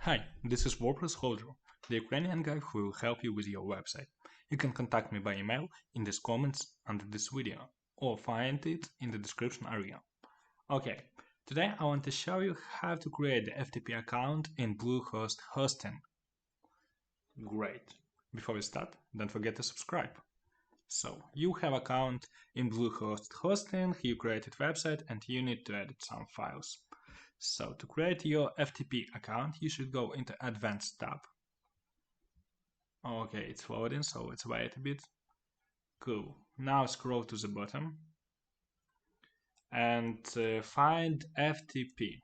Hi, this is WordPress Holder, the Ukrainian guy who will help you with your website. You can contact me by email in the comments under this video or find it in the description area. Okay, today I want to show you how to create the FTP account in Bluehost hosting. Great. Before we start, don't forget to subscribe. So, you have account in Bluehost hosting, you created website and you need to edit some files. So to create your FTP account, you should go into Advanced tab. Okay, it's loading, so let's wait a bit. Cool. Now scroll to the bottom and find FTP.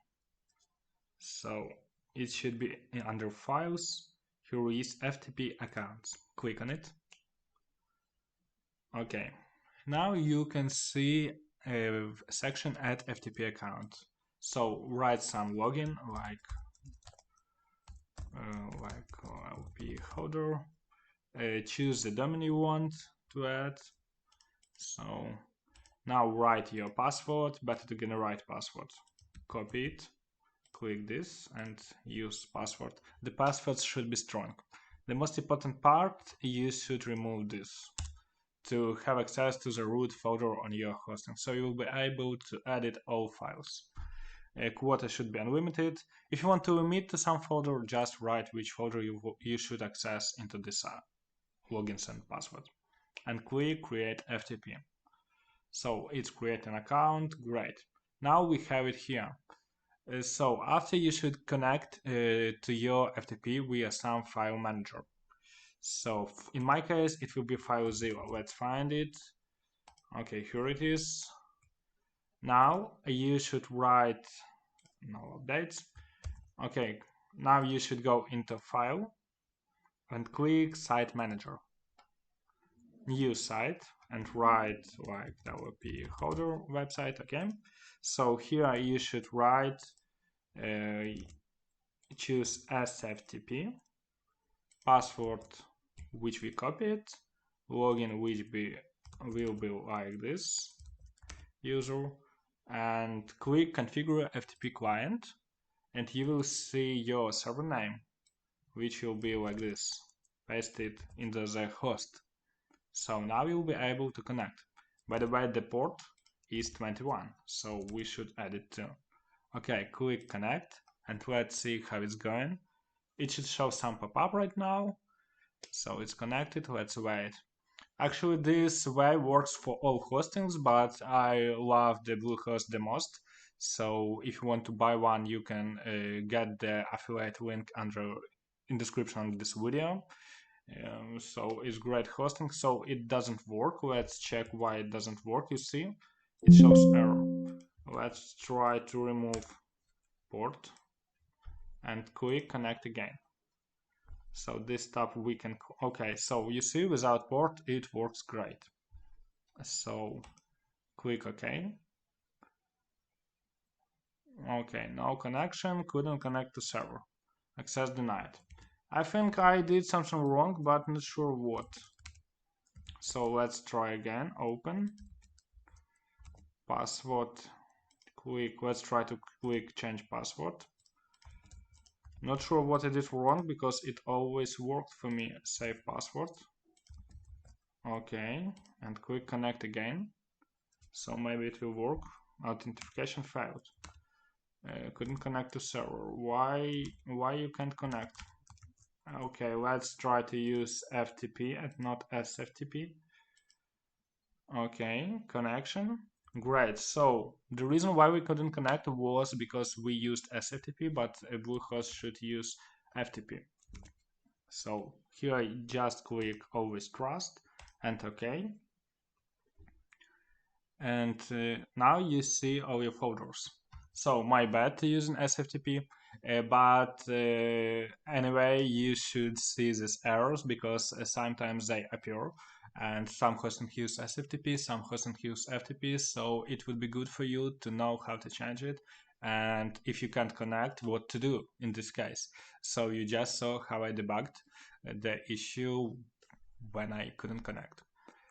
So it should be under Files. Here is FTP accounts. Click on it. Okay. Now you can see a section Add FTP account. So write some login like wpholder. Choose the domain you want to add. So now write your password, better to generate password. Copy it, click this and use password. The password should be strong. The most important part, you should remove this to have access to the root folder on your hosting, so you will be able to edit all files. Quota should be unlimited. If you want to limit to some folder, just write which folder you should access into this logins and password. And click Create FTP. So it's create an account, great. Now we have it here. So after you should connect to your FTP via some file manager. So in my case, it will be file 0. Let's find it. Okay, here it is. Now you should write no updates. Okay, now you should go into File and click Site Manager. New site and write like wpholder website. Okay, so here you should write choose SFTP, password which we copied, login which will be like this, user, and click configure FTP client and you will see your server name which will be like this, paste it into the host. So now you'll be able to connect. By the way, the port is 21, so we should add it too. Okay, click connect and let's see how it's going. It should show some pop-up right now. So it's connected, let's wait. Actually, this way works for all hostings, but I love the Bluehost the most. So if you want to buy one, you can get the affiliate link in description of this video. So it's great hosting. So it doesn't work. Let's check why it doesn't work. You see, it shows error. Let's try to remove port and click connect again. So this tab we can, okay, so you see without port it works great. So click OK. Okay, no connection, couldn't connect to server. Access denied. I think I did something wrong, but not sure what. So let's try again. Open. Password. Click. Let's try to click change password. Not sure what I did wrong because it always worked for me. Save password. Okay, and click connect again. So maybe it will work. Authentication failed. Couldn't connect to server. Why you can't connect? Okay, let's try to use FTP and not SFTP. Okay, connection. Great. So the reason why we couldn't connect was because we used SFTP, but Bluehost should use FTP. So here I just click always trust and OK. And now you see all your folders. So my bad to using SFTP, but anyway, you should see these errors because sometimes they appear, and some hosting use SFTP, some hosting use FTP, so it would be good for you to know how to change it, and if you can't connect, what to do in this case. So you just saw how I debugged the issue when I couldn't connect.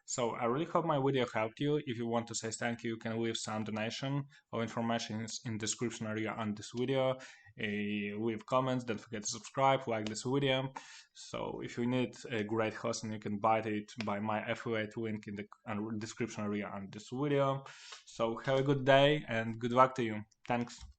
So I really hope my video helped you. If you want to say thank you, you can leave some donation or information in the description area on this video. leave comments. Don't forget to subscribe, like this video. So if you need a great hosting, you can buy it by my affiliate link in the description area on this video. So have a good day and good luck to you. Thanks.